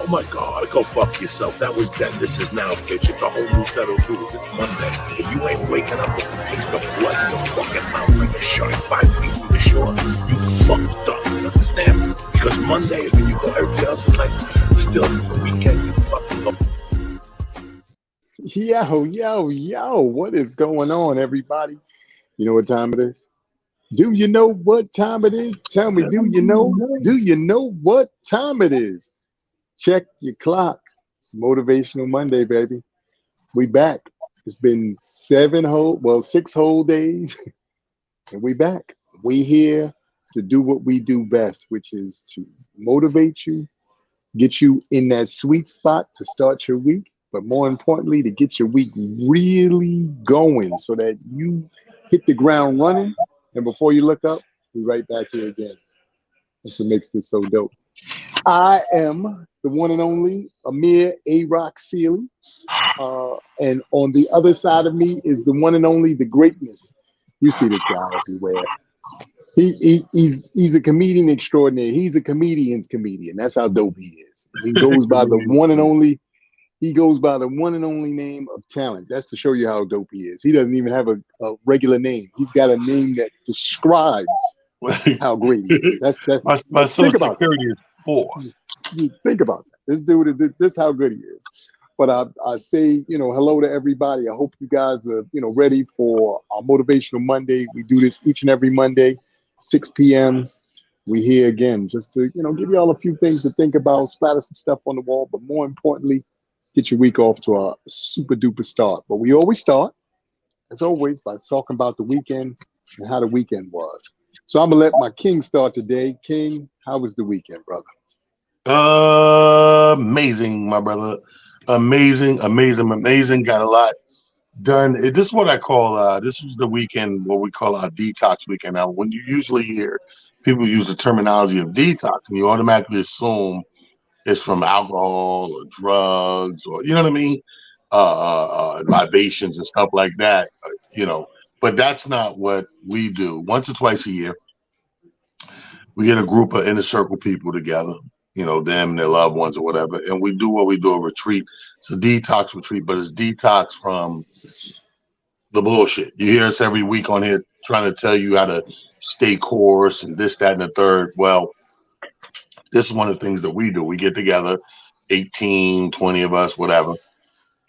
Oh my God, go fuck yourself. That was then. This is now, bitch. It's a whole new set of rules. It's Monday. And you ain't waking up with a taste of blood in your fucking mouth like a shark 5 feet from the shore. You fucked up. You understand? Because Monday is when you go, everybody else is like, still the weekend, you fucking go. Yo, what is going on, everybody? You know what time it is? Do you know what time it is? Tell me, do you know? Do you know what time it is? Check your clock. It's Motivational Monday, baby. We back. It's been 6 whole days, and we back. We here to do what we do best, which is to motivate you, get you in that sweet spot to start your week, but more importantly, to get your week really going so that you hit the ground running. And before you look up, we're right back here again. That's what makes this so dope. I am the one and only Amir A-Rock Sealy. And on the other side of me is the one and only the greatness. You see this guy everywhere. He's a comedian extraordinaire. He's a comedian's comedian. That's how dope he is. He goes by the one and only. He goes by the one and only name of Talent. That's to show you how dope he is. He doesn't even have a regular name. He's got a name that describes how great he is. That's my social security is 4. You think about that. This dude, this is how good he is. But I say, hello to everybody. I hope you guys are, ready for our Motivational Monday. We do this each and every Monday, 6 p.m. We here again just to, give y'all a few things to think about, splatter some stuff on the wall, but more importantly, get your week off to a super duper start. But we always start, as always, by talking about the weekend and how the weekend was. So I'm gonna let my King start today. King, how was the weekend, brother? Amazing, my brother. Amazing. Got a lot done. This is what I call, this was the weekend, what we call our detox weekend. Now, when you usually hear people use the terminology of detox, and you automatically assume it's from alcohol or drugs or, you know what I mean? Libations and stuff like that, But that's not what we do. Once or twice a year, we get a group of inner circle people together, them, their loved ones or whatever, and we do what we do, a retreat. It's a detox retreat, but it's detox from the bullshit. You hear us every week on here trying to tell you how to stay course and this, that, and the third. Well, this is one of the things that we do. We get together, 18, 20 of us, whatever,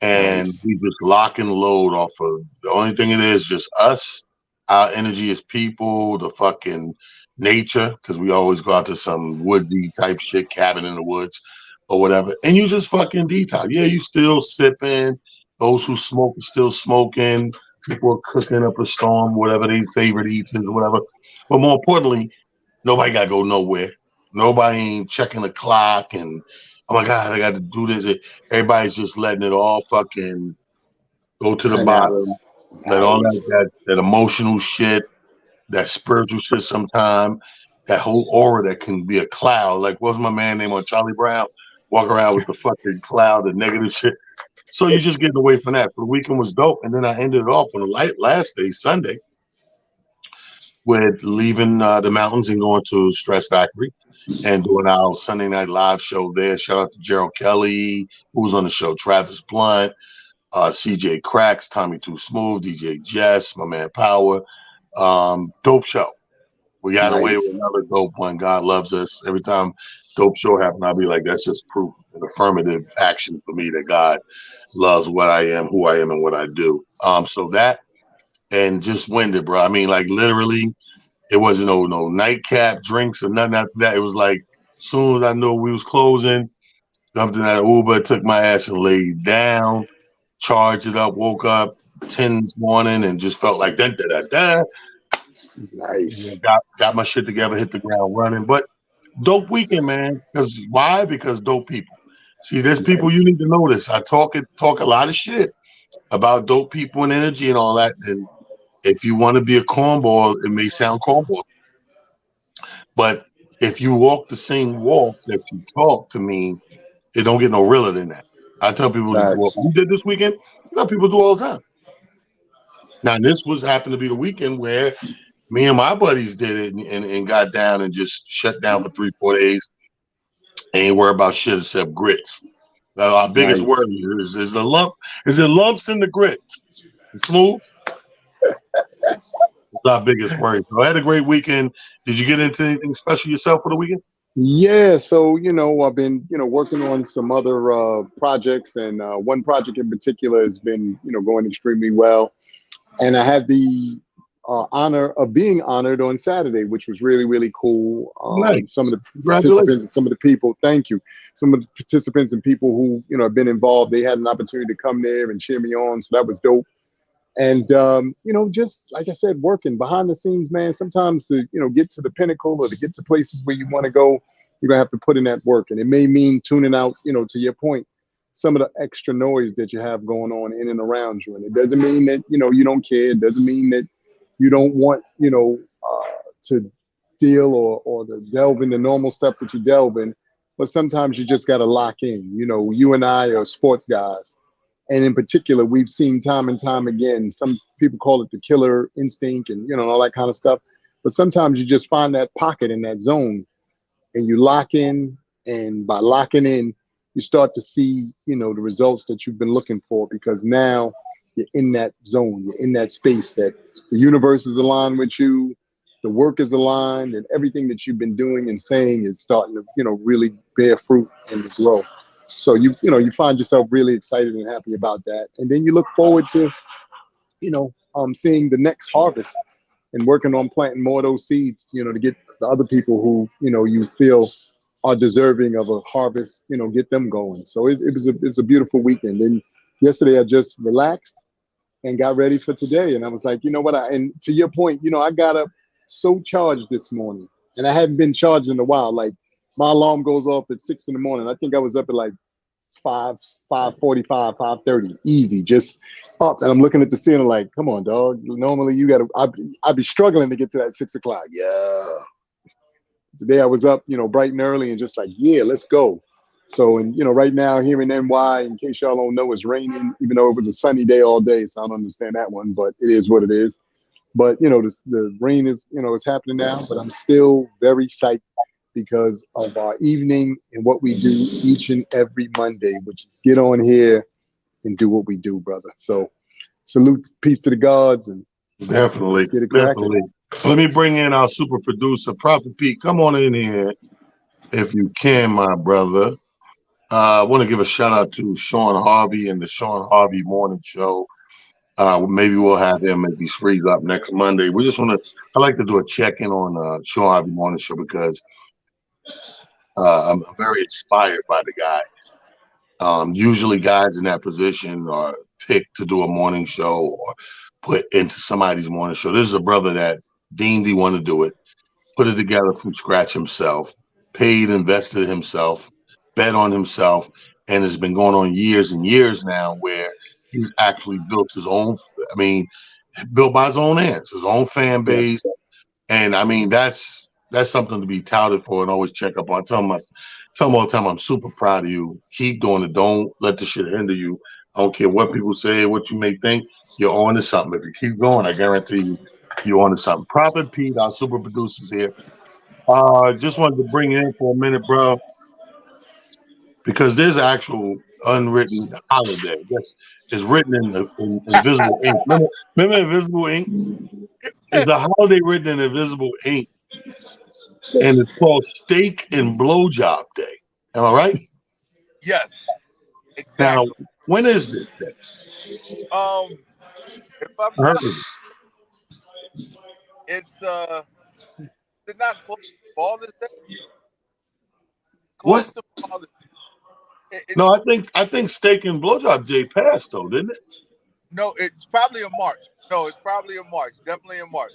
and we just lock and load off of, the only thing it is just us, our energy is people, the fucking nature, because we always go out to some woodsy type shit, cabin in the woods or whatever, and you just fucking detox. Yeah, you still sipping. Those who smoke are still smoking. People are cooking up a storm, whatever their favorite eats is or whatever. But more importantly, nobody got to go nowhere. Nobody ain't checking the clock and, oh my God, I got to do this. Everybody's just letting it all fucking go to the bottom. Let all that emotional shit, that spiritual shit sometime, that whole aura that can be a cloud. Like, what's my man name on Charlie Brown? Walk around with the fucking cloud, the negative shit. So you're just getting away from that. But the weekend was dope. And then I ended it off on the last day, Sunday, with leaving the mountains and going to Stress Factory and doing our Sunday night live show there. Shout out to Gerald Kelly, who was on the show, Travis Blunt, CJ Cracks, Tommy Too Smooth, DJ Jess, my man Power. Dope show. We got away with another dope one. God loves us. Every time dope show happens, I'll be like, that's just proof, an affirmative action for me that God loves what I am, who I am, and what I do. So that, and just winded, bro. I mean, like, literally, it wasn't no nightcap drinks or nothing after that. It was like, as soon as I knew we was closing, jumped in that Uber, took my ass and laid down, charged it up, woke up 10 this morning and just felt like da. Nice. Got my shit together, hit the ground running. But dope weekend, man. Because why? Because dope people. See, there's people you need to know this. I talk a lot of shit about dope people and energy and all that. And if you want to be a cornball, it may sound cornball. But if you walk the same walk that you talk to me, it don't get no realer than that. I tell people, what we did this weekend, that's people do all the time. Now, this happened to be the weekend where me and my buddies did it and got down and just shut down for 3-4 days Ain't worry about shit except grits. Our biggest Nice. worry is the lump. Is it lumps in the grits? Smooth. It's our biggest worry. So I had a great weekend. Did you get into anything special yourself for the weekend? Yeah, so I've been working on some other projects, and one project in particular has been going extremely well. And I had the honor of being honored on Saturday, which was really, really cool. Some of Nice. the participants Congratulations. and some of the people, thank you. Some of the participants and people who have been involved, they had an opportunity to come there and cheer me on, so that was dope. And just like I said, working behind the scenes, man. Sometimes to get to the pinnacle or to get to places where you want to go, you're gonna have to put in that work, and it may mean tuning out. To your point, some of the extra noise that you have going on in and around you, and it doesn't mean that you don't care. It doesn't mean that you don't want to deal or to delve in the normal stuff that you delve in. But sometimes you just got to lock in. You and I are sports guys, and in particular, we've seen time and time again, some people call it the killer instinct and, all that kind of stuff. But sometimes you just find that pocket in that zone and you lock in. And by locking in, you start to see, the results that you've been looking for, because now you're in that zone, you're in that space that the universe is aligned with you, the work is aligned, and everything that you've been doing and saying is starting to, really bear fruit and grow. So you find yourself really excited and happy about that, and then you look forward to seeing the next harvest and working on planting more of those seeds, to get the other people who you feel are deserving of a harvest, get them going. So it was a beautiful weekend. And yesterday I just relaxed and got ready for today, and I was like, you know what? And to your point, I got up so charged this morning, and I hadn't been charged in a while. Like my alarm goes off at 6 in the morning. I think I was up at like 5:45, 5:30, easy, just up. And I'm looking at the ceiling like, come on, dog. Normally you gotta I'd be struggling to get to that 6 o'clock. Yeah. Today I was up, bright and early and just like, yeah, let's go. So, and right now here in NY, in case y'all don't know, it's raining, even though it was a sunny day all day. So I don't understand that one, but it is what it is. But the rain is, it's happening now, but I'm still very psyched because of our evening and what we do each and every Monday, which is get on here and do what we do, brother. So salute, peace to the gods, and Definitely. let's get it cracking. Definitely. Let me bring in our super producer, Prophet Pete. Come on in here if you can, my brother. I want to give a shout out to Sean Harvey and the Sean Harvey Morning Show. Maybe we'll have him if he's free up next Monday. We just want to. I like to do a check in on Sean Harvey Morning Show because I'm very inspired by the guy. Usually, guys in that position are picked to do a morning show or put into somebody's morning show. This is a brother that deemed he wanted to do it, put it together from scratch himself, paid, invested himself, bet on himself, and has been going on years and years now where he's actually built his own. I mean, built by his own hands, his own fan Yep. base, and I mean that's something to be touted for and always check up on. Tell them all the time, I'm super proud of you. Keep doing it. Don't let the shit hinder you. I don't care what people say, what you may think. You're on to something. If you keep going, I guarantee you, you're on to something. Prophet Pete, our super producers here. Just wanted to bring it in for a minute, bro, because there's actual unwritten holiday. Yes, it's written in the in invisible ink. Remember invisible ink? It's a holiday written in invisible ink, and it's called Steak and Blowjob Day. Am I right? Yes, Now, exactly. when is this day? Um, if I'm I heard not, of it. it's it's not close to Father's Day. What? Close to Father's Day. No, I think Steak and Blowjob Day passed though, didn't it? No, it's probably in March. No, it's probably in March. Definitely in March.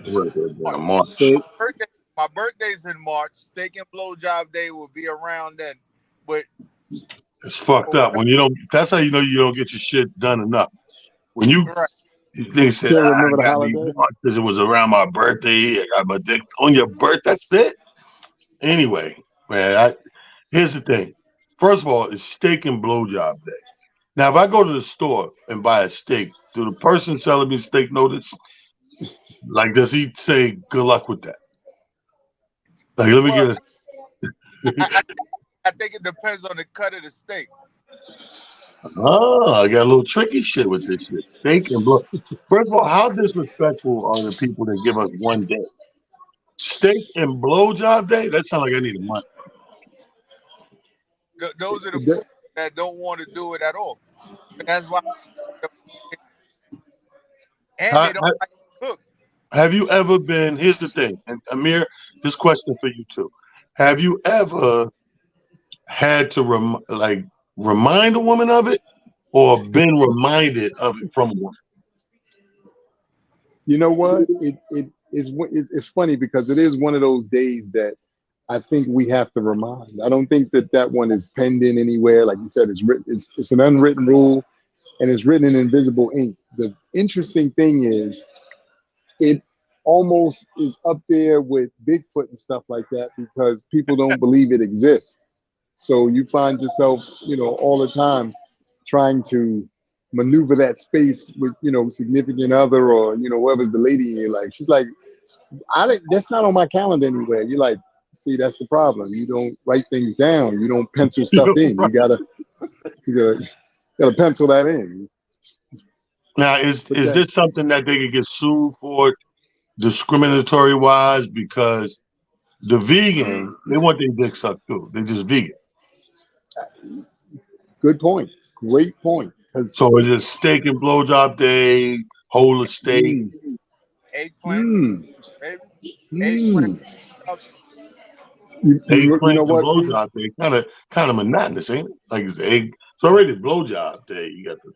March. March. So Birthday. My birthday's in March. Steak and blowjob day will be around then. But It's fucked for up whatever, when you don't. That's how you know you don't get your shit done enough. When right? they said, can't I remember the got me holiday. because it was around my birthday. I got my dick on your birthday. That's it. Anyway, man, here's the thing. First of all, it's Steak and Blowjob Day. Now, if I go to the store and buy a steak, do the person selling me steak notice? Like, does he say good luck with that? Like, let me Well, get a. I think it depends on the cut of the steak. Oh, I got a little tricky shit with this shit. Steak and blow. First of all, how disrespectful are the people that give us one day? Steak and blowjob day? That sounds like I need a month. Those are the people that don't want to do it at all. That's why. And I, they don't I, like to cook. have you ever been? Here's the thing, and Amir, this question for you too. Have you ever had to remind a woman of it, or been reminded of it from a woman? You know what? It's funny because it is one of those days that I think we have to remind. I don't think that one is penned in anywhere. Like you said, it's written. It's an unwritten rule, and it's written in invisible ink. The interesting thing is, it almost is up there with Bigfoot and stuff like that because people don't believe it exists. So you find yourself, all the time trying to maneuver that space with, significant other or, whoever's the lady in your life. She's like, that's not on my calendar anywhere. You're like, see, that's the problem. You don't write things down. You don't pencil stuff in. You gotta pencil that in. Now, is this something that they could get sued for discriminatory wise? Because the vegan, they want their dick sucked too. They're just vegan. Good point. Great point. So it's just steak and blowjob day, whole of steak. Eggplant, baby. Eggplant. Eggplant and what? blowjob day, kind of monotonous, ain't it? Like it's egg. It's already blowjob day. You got the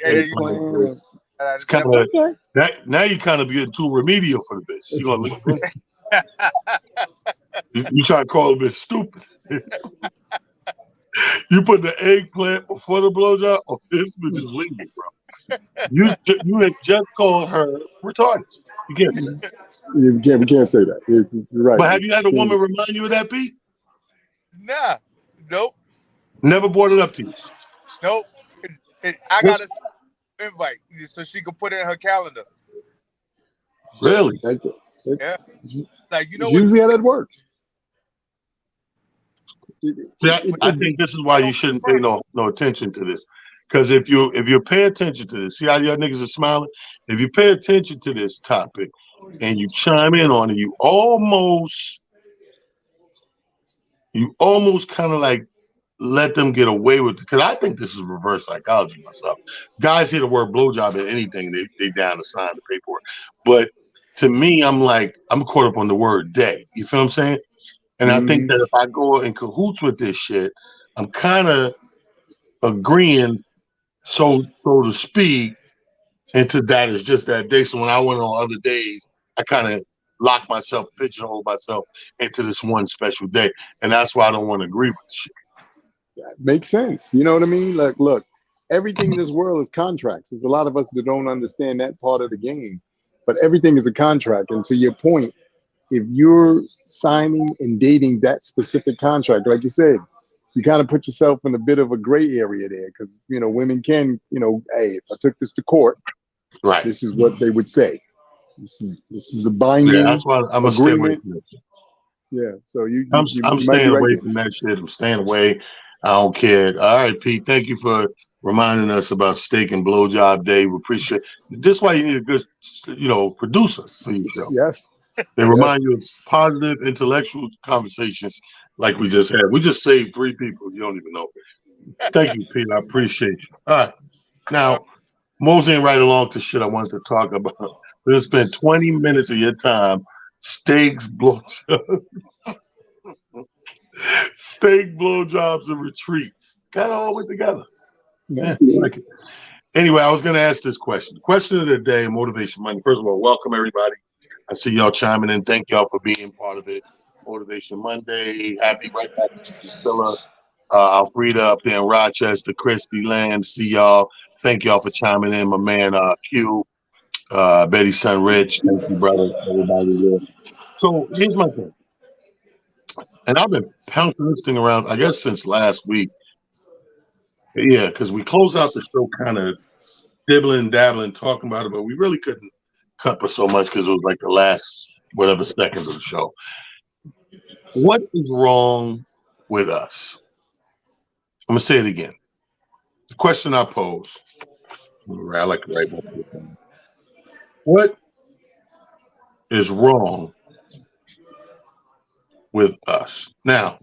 eggplant. It's kind of that. Now you kind of getting too remedial for the bitch. You gonna look at you try to call a bitch stupid. You put the eggplant before the blowjob. Oh, this bitch is legal, bro. You had just called her retarded. You can't. We can't say that. You're right. But have you had a woman remind you of that, Pete? Nah. Nope. Never brought it up to you. Nope. I got a invite so she could put it in her calendar. Really? Yeah. Like usually how that works. See, I think this is why you shouldn't pay no attention to this. Because if you pay attention to this, see how y'all niggas are smiling? If you pay attention to this topic and you chime in on it, you almost kind of like let them get away with it. Because I think this is reverse psychology myself. Guys hear the word blowjob in anything, they down to sign the paperwork. But to me, I'm caught up on the word day. You feel what I'm saying? And I think that if I go in cahoots with this shit, I'm kind of agreeing, so to speak, into that is just that day. So when I went on other days, I kind of locked myself, pigeonholed myself into this one special day. And that's why I don't want to agree with shit. That makes sense. You know what I mean? Like, look, everything in this world is contracts. There's a lot of us that don't understand that part of the game. But everything is a contract. And to your point, if you're signing and dating that specific contract, like you said, you kind of put yourself in a bit of a gray area there because, women can, hey, if I took this to court, right, this is what they would say. This is a binding agreement. That's why I'm going to stay away from this. Yeah, so I'm staying away from that shit. I'm staying away. I don't care. All right, Pete, thank you for reminding us about steak and blowjob day. We appreciate it. This is why you need a good, producer for your show. Yes. They remind you of positive intellectual conversations like we just had. We just saved 3 people. You don't even know. Thank you, Pete. I appreciate you. All right. Now, moseying right along to shit I wanted to talk about. We're going to spend 20 minutes of your time. Steaks, blowjobs. Steak, blowjobs, and retreats. Kind of all went together. Yeah, like it. Anyway, I was going to ask this question. Question of the day, Motivation Monday. First of all, welcome, everybody. I see y'all chiming in. Thank y'all for being part of it. Motivation Monday. Happy right back to Priscilla, Alfreda up there in Rochester, Christy Land. See y'all. Thank y'all for chiming in. My man Q, Betty's son Rich. Thank you, brother. Everybody there. So here's my thing. And I've been pouncing this thing around, I guess, since last week. Yeah, because we closed out the show kind of dibbling, dabbling, talking about it, but we really couldn't cut for so much because it was like the last whatever seconds of the show. What is wrong with us? I'm gonna say it again. The question I pose. I like to write my shit down. What is wrong with us? Now,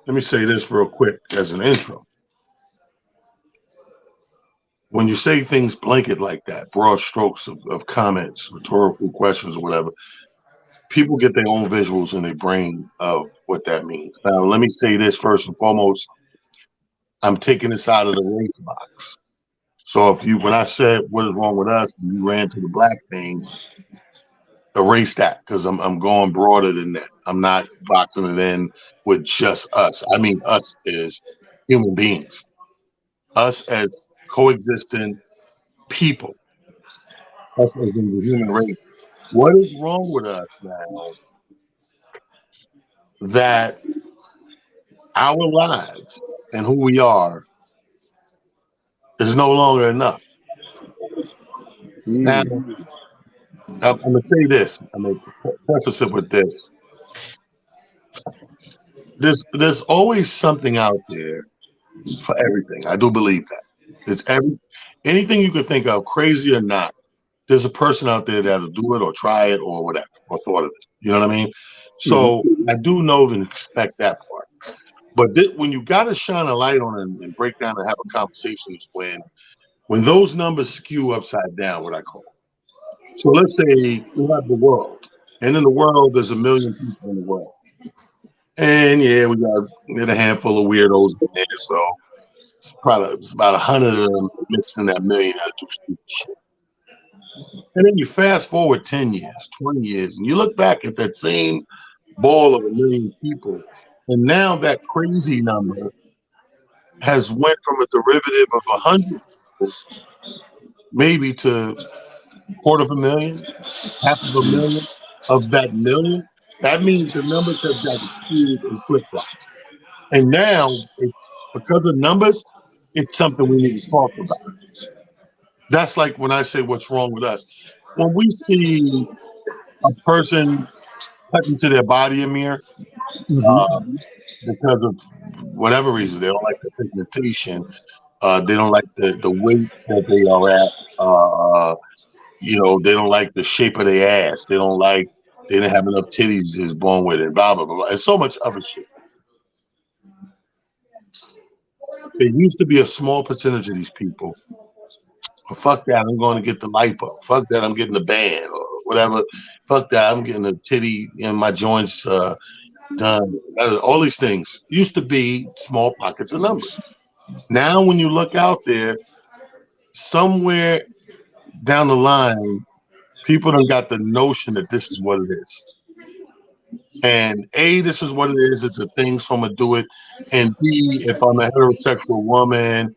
let me say this real quick as an intro. When you say things blanket like that, broad strokes of comments, rhetorical questions, or whatever, people get their own visuals in their brain of what that means. Now, let me say this first and foremost. I'm taking this out of the race box. So when I said what is wrong with us, and you ran to the black thing, erase that because I'm going broader than that. I'm not boxing it in with just us. I mean us as human beings, us as coexistent people, us as in the human race. What is wrong with us now that our lives and who we are is no longer enough? Now, I'm going to say this. I'm going to preface it with this. There's always something out there for everything. I do believe that. It's anything you could think of, crazy or not. There's a person out there that'll do it or try it or whatever or thought of it. You know what I mean? So I do know and expect that part. But when you got to shine a light on it and break down and have a conversation is when those numbers skew upside down, what I call it. So let's say we have the world, and in the world there's 1 million people in the world, and yeah, we got a handful of weirdos in there. So it's about 100 of them mixed in that million that do stupid shit. And then you fast forward 10 years, 20 years, and you look back at that same ball of 1 million people, and now that crazy number has went from a derivative of 100 people, maybe to 250,000, 500,000 of that million. That means the numbers have gotten skewed and flip-flopped. And now it's because of numbers, it's something we need to talk about. That's like when I say what's wrong with us. When we see a person cut into their body, Amir, because of whatever reason, they don't like the pigmentation, they don't like the weight that they are at, they don't like the shape of their ass, they don't like they didn't have enough titties is born with it, blah blah blah, blah. And so much other shit. There used to be a small percentage of these people. Well, fuck that, I'm going to get the lipo. Fuck that, I'm getting the band or whatever. Fuck that, I'm getting a titty in my joints done. All these things used to be small pockets of numbers. Now, when you look out there, somewhere down the line, people don't got the notion that this is what it is. And A, this is what it is. It's a thing, so I'm gonna do it. And B, if I'm a heterosexual woman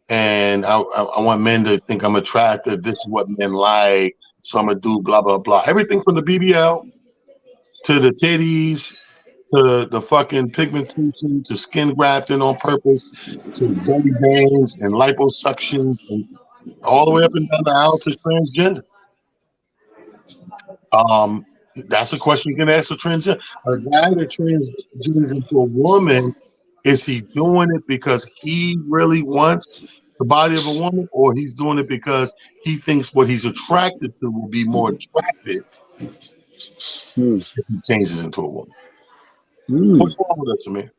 and I want men to think I'm attractive, this is what men like, so I'm gonna do blah blah blah. Everything from the BBL to the titties to the fucking pigmentation to skin grafting on purpose to belly bands and liposuctions and all the way up and down the aisle to transgender. That's a question you can ask a transgender. A guy that transgenders into a woman, is he doing it because he really wants the body of a woman, or he's doing it because he thinks what he's attracted to will be more attractive if he changes into a woman? What's wrong with us, Amir?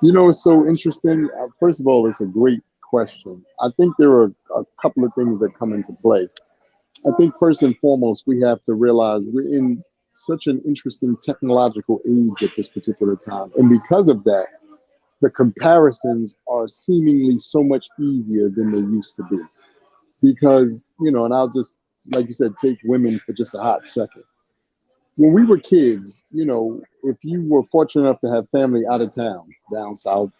It's so interesting. First of all, it's a great question. I think there are a couple of things that come into play. I think first and foremost, we have to realize we're in such an interesting technological age at this particular time. And because of that, the comparisons are seemingly so much easier than they used to be. Because, and I'll just, like you said, take women for just a hot second. When we were kids, if you were fortunate enough to have family out of town, down south,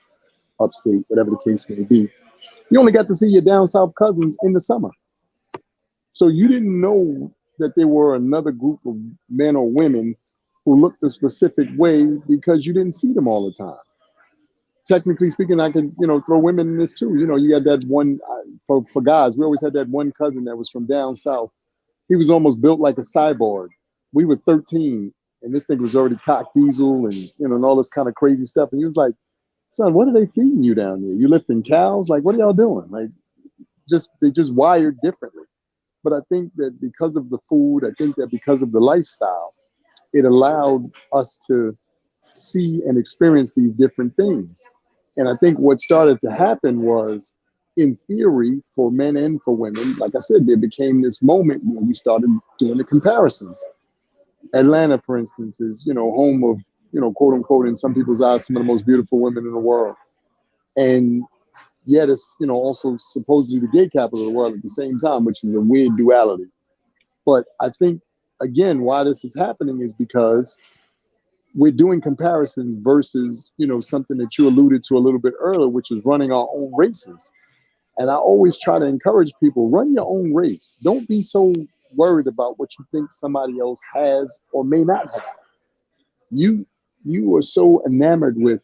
upstate, whatever the case may be, you only got to see your down south cousins in the summer. So you didn't know that there were another group of men or women who looked a specific way because you didn't see them all the time. Technically speaking, I can, throw women in this too. You had that one, for guys, we always had that one cousin that was from down south. He was almost built like a cyborg. We were 13 and this thing was already cock diesel and and all this kind of crazy stuff. And he was like, "Son, what are they feeding you down there? You lifting cows? Like, what are y'all doing? Like, they just wired differently." But I think that because of the food, I think that because of the lifestyle, it allowed us to see and experience these different things. And I think what started to happen was, in theory, for men and for women, like I said, there became this moment where we started doing the comparisons. Atlanta, for instance, is, home of, quote unquote, in some people's eyes, some of the most beautiful women in the world. And yet it's, also supposedly the gay capital of the world at the same time, which is a weird duality. But I think, again, why this is happening is because we're doing comparisons versus, something that you alluded to a little bit earlier, which is running our own races. And I always try to encourage people, run your own race. Don't be so worried about what you think somebody else has or may not have. You are so enamored with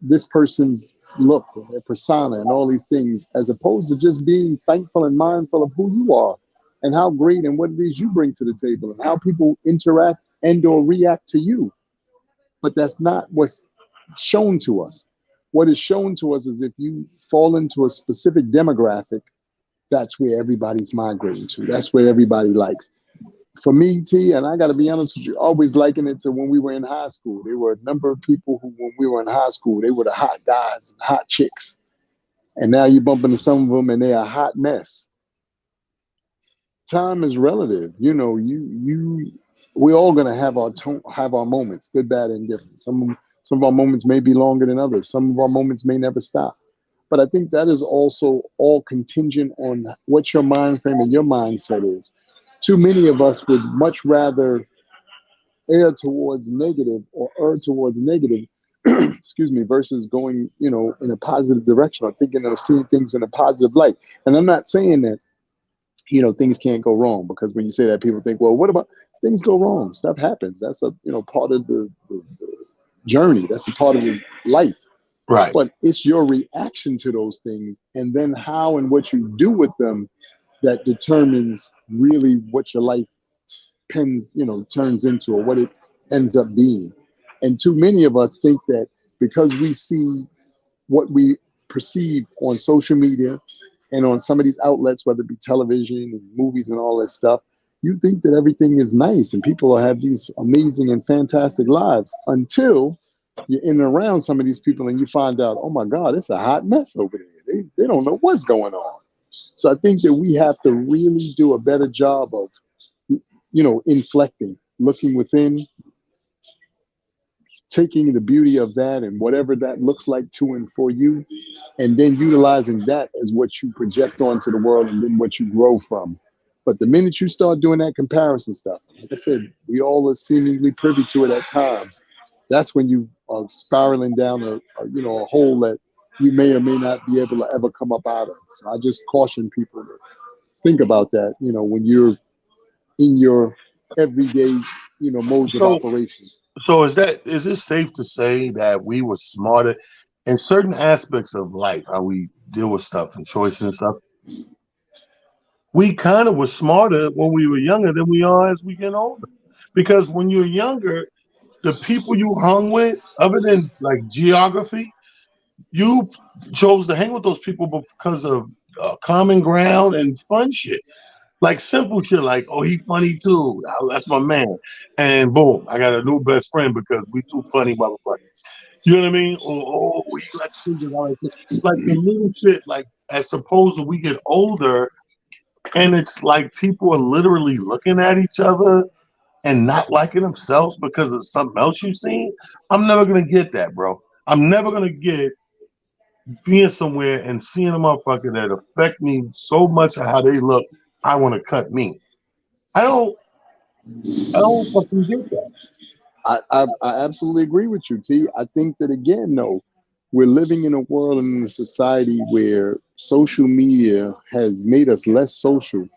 this person's look and their persona and all these things, as opposed to just being thankful and mindful of who you are and how great and what it is you bring to the table and how people interact and or react to you. But that's not what's shown to us. What is shown to us is if you fall into a specific demographic, that's where everybody's migrating to. That's where everybody likes. For me, T, and I got to be honest with you, always liken it to when we were in high school. There were a number of people who, when we were in high school, they were the hot guys and hot chicks. And now you bump into some of them and they're a hot mess. Time is relative. We're all gonna have our moments, good, bad, and different. Some of our moments may be longer than others. Some of our moments may never stop. But I think that is also all contingent on what your mind frame and your mindset is. Too many of us would much rather err towards negative or err towards negative, excuse me, versus going, in a positive direction or thinking of seeing things in a positive light. And I'm not saying that, things can't go wrong, because when you say that, people think, well, what about things go wrong? Stuff happens. That's a, part of the journey. That's a part of the life. Right. But it's your reaction to those things and then how and what you do with them that determines really what your life turns into, or what it ends up being. And too many of us think that because we see what we perceive on social media and on some of these outlets, whether it be television and movies and all that stuff, you think that everything is nice and people have these amazing and fantastic lives until you're in and around some of these people and you find out, oh my God, it's a hot mess over there. They don't know what's going on. So I think that we have to really do a better job of, inflecting, looking within, taking the beauty of that and whatever that looks like to and for you, and then utilizing that as what you project onto the world and then what you grow from. But the minute you start doing that comparison stuff, like I said, we all are seemingly privy to it at times. That's when you are spiraling down a hole that you may or may not be able to ever come up out of. So I just caution people to think about that, when you're in your everyday, modes of So, operation. so is it safe to say that we were smarter in certain aspects of life, how we deal with stuff and choices and stuff? We kind of were smarter when we were younger than we are as we get older. Because when you're younger, the people you hung with, other than like geography, you chose to hang with those people because of common ground and fun shit. Like simple shit, like, oh, he funny too. Oh, that's my man. And boom, I got a new best friend because we two funny motherfuckers. You know what I mean? Or oh, he likes singing, all that shit. Like the little shit, like as opposed to we get older and it's like people are literally looking at each other and not liking themselves because of something else you've seen. I'm never gonna get that, bro. I'm never gonna get being somewhere and seeing a motherfucker that affect me so much of how they look. I want to cut me. I don't. I don't fucking get that. I absolutely agree with you, T. I think that, again, though, we're living in a world and in a society where social media has made us less social,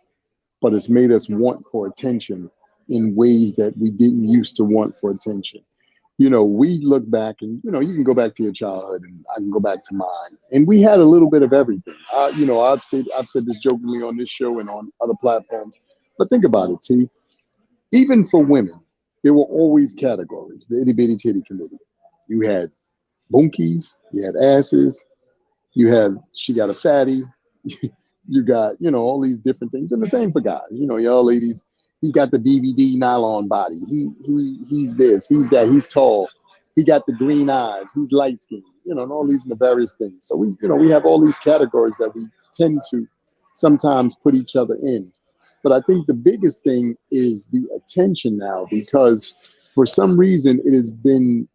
but it's made us want for attention in ways that we didn't used to want for attention. We look back and, you can go back to your childhood and I can go back to mine. And we had a little bit of everything. I've said this jokingly on this show and on other platforms, but think about it, T. Even for women, there were always categories. The itty bitty titty committee. You had bunkies, you had asses, you had she got a fatty, you got, all these different things. And the same for guys. Y'all ladies, he got the DVD nylon body. He's this, he's that, he's tall. He got the green eyes, he's light skinned, and all these various things. So we have all these categories that we tend to sometimes put each other in. But I think the biggest thing is the attention now, because for some reason it has been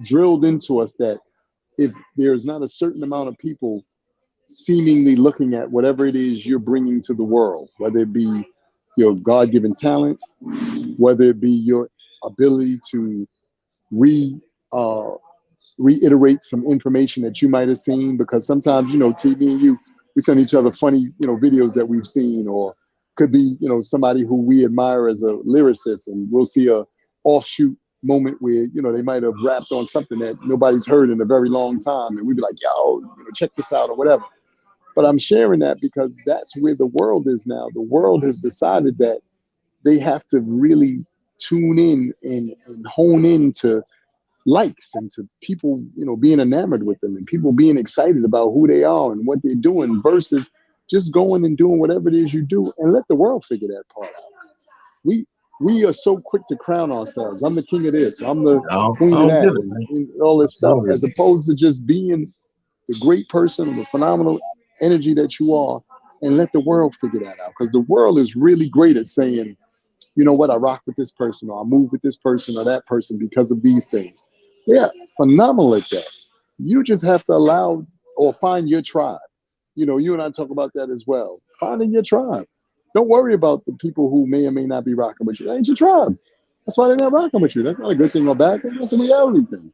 drilled into us that if there's not a certain amount of people seemingly looking at whatever it is you're bringing to the world, whether it be your God-given talent, whether it be your ability to uh, reiterate some information that you might have seen, because sometimes, TV and you, we send each other funny, videos that we've seen, or could be, somebody who we admire as a lyricist, and we'll see a offshoot moment where, they might have rapped on something that nobody's heard in a very long time. And we'd be like, yo, check this out or whatever. But I'm sharing that because that's where the world is now. The world has decided that they have to really tune in and hone in to likes and to people, being enamored with them and people being excited about who they are and what they're doing, versus just going and doing whatever it is you do and let the world figure that part out. We are so quick to crown ourselves. I'm the king of this. I'm the queen of that, and all this stuff, as opposed to just being the great person, the phenomenal energy that you are, and let the world figure that out. Because the world is really great at saying, you know what, I rock with this person, or I move with this person or that person because of these things. Yeah, phenomenal at that. You just have to allow or find your tribe. You and I talk about that as well. Finding your tribe. Don't worry about the people who may or may not be rocking with you. That ain't your tribe. That's why they're not rocking with you. That's not a good thing or bad thing. That's a reality thing.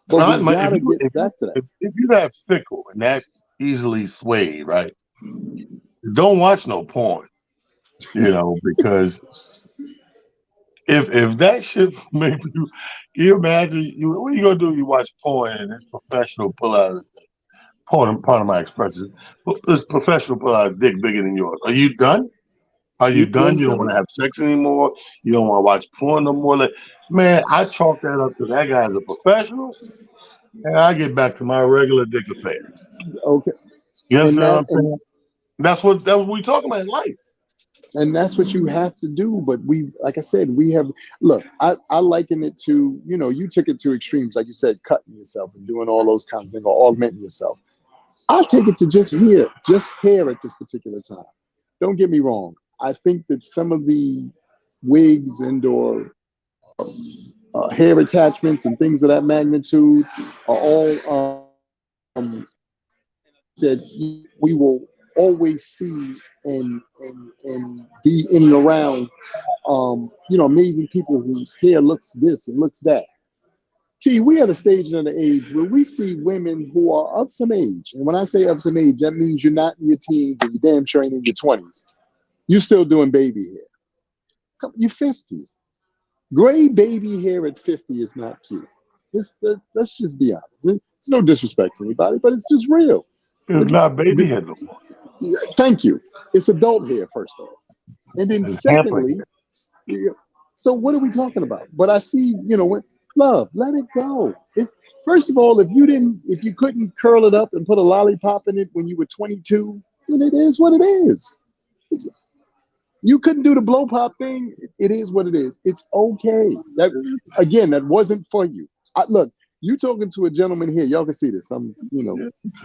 But we gotta get back to that. If you're that fickle and that easily swayed, right? Don't watch no porn, because if that shit make you imagine what you gonna do? You watch porn and this professional pull out porn. Part of my expression, this professional pull out a dick bigger than yours. Are you done? Are you done? You don't want to have sex anymore. You don't want to watch porn no more. Like, man, I chalk that up to that guy's a professional, and I get back to my regular dick affairs. Okay. You understand what I'm saying? That's what we talking about in life. And that's what you have to do. But like I said, look, I liken it to, you took it to extremes, like you said, cutting yourself and doing all those kinds of things, or augmenting yourself. I'll take it to just hair at this particular time. Don't get me wrong. I think that some of the wigs and or hair attachments and things of that magnitude are all that we will always see and be in and around amazing people whose hair looks this and looks that. See, we at a stage in the age where we see women who are of some age. And when I say of some age, that means you're not in your teens and you're damn sure ain't in your 20s. You're still doing baby hair. You're 50. Gray baby hair at 50 is not cute. Let's just be honest. It's no disrespect to anybody, but it's just real. It's not baby hair no more. Thank you. It's adult hair, first of all. And then secondly, so what are we talking about? But I see, love, let it go. First of all, if you couldn't curl it up and put a lollipop in it when you were 22, then it is what it is. You couldn't do the blow pop thing. It is what it is. It's okay. That wasn't for you. Look, you talking to a gentleman here. Y'all can see this. I'm,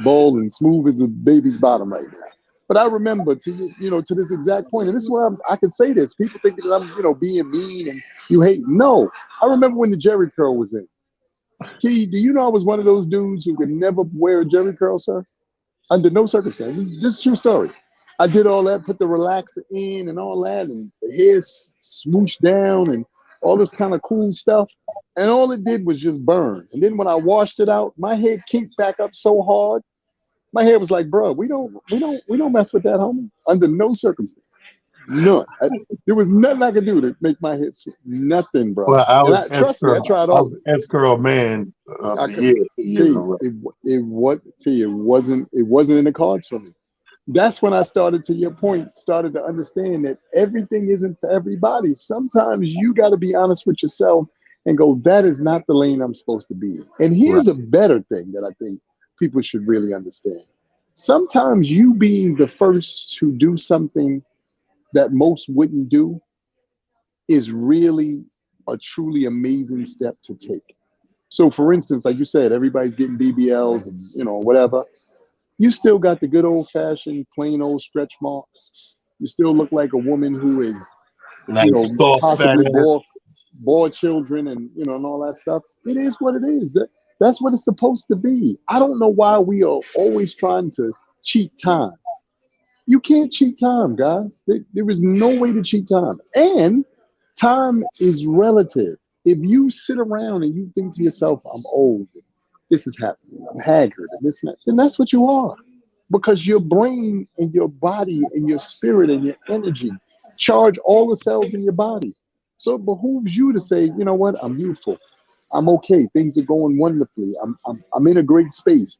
bold and smooth as a baby's bottom right now. But I remember to this exact point, and this is why I can say this. People think that I'm, being mean and you hate. No, I remember when the Jerry curl was in. T, do you know I was one of those dudes who could never wear a Jerry curl, sir? Under no circumstances. This is a true story. I did all that, put the relaxer in and all that, and the hair smooshed down and all this kind of cool stuff. And all it did was just burn. And then when I washed it out, my head kinked back up so hard. My hair was like, bro, we don't mess with that, homie. Under no circumstance. None. There was nothing I could do to make my hair sweet. Nothing, bro. Well, Trust me, I tried all. I was S-Curl man of the year. It wasn't in the cards for me. That's when I started, to your point, started to understand that everything isn't for everybody. Sometimes you got to be honest with yourself and go, that is not the lane I'm supposed to be in. And Right. here's a better thing that I think people should really understand. Sometimes you being the first to do something that most wouldn't do is really a truly amazing step to take. So, for instance, like you said, everybody's getting BBLs and whatever. You still got the good old fashioned plain old stretch marks. You still look like a woman who is, Nice, soft, fat possibly bore ass. children and and all that stuff. It is what it is. That's what it's supposed to be. I don't know why we are always trying to cheat time. You can't cheat time, guys. There is no way to cheat time. And time is relative. If you sit around and you think to yourself, I'm old, this is happening, I'm haggard, and this and that, then that's what you are. Because your brain and your body and your spirit and your energy charge all the cells in your body. So it behooves you to say, you know what, I'm youthful. I'm okay. Things are going wonderfully. I'm in a great space.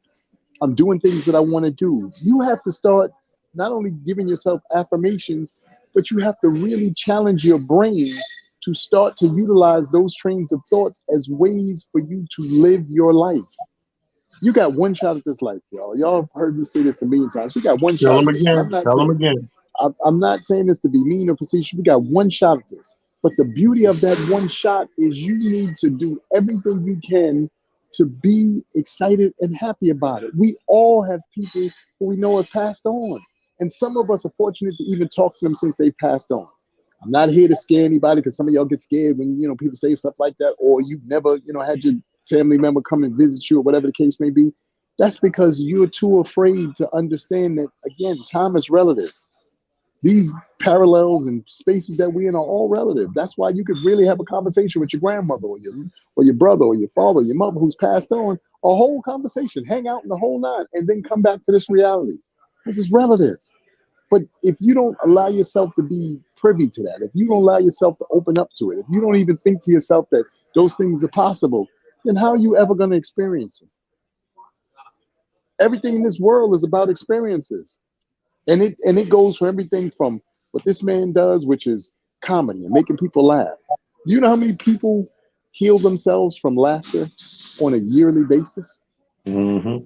I'm doing things that I want to do. You have to start not only giving yourself affirmations, but you have to really challenge your brain to start to utilize those trains of thoughts as ways for you to live your life. You got one shot at this life, y'all. Y'all have heard me say this a million times. We got one Tell shot them at this. And again. Tell them again. I'm not saying this to be mean or facetious. We got one shot at this. But the beauty of that one shot is you need to do everything you can to be excited and happy about it. We all have people who we know have passed on. And some of us are fortunate to even talk to them since they passed on. I'm not here to scare anybody because some of y'all get scared when people say stuff like that, or you've never had your family member come and visit you, or whatever the case may be. That's because you're too afraid to understand that, again, time is relative. These parallels and spaces that we're in are all relative. That's why you could really have a conversation with your grandmother or your brother or your father or your mother who's passed on, a whole conversation, hang out in the whole nine, and then come back to this reality. This is relative. But if you don't allow yourself to be privy to that, if you don't allow yourself to open up to it, if you don't even think to yourself that those things are possible, then how are you ever going to experience it? Everything in this world is about experiences. And it goes for everything from what this man does, which is comedy and making people laugh. Do you know how many people heal themselves from laughter on a yearly basis? Mm-hmm.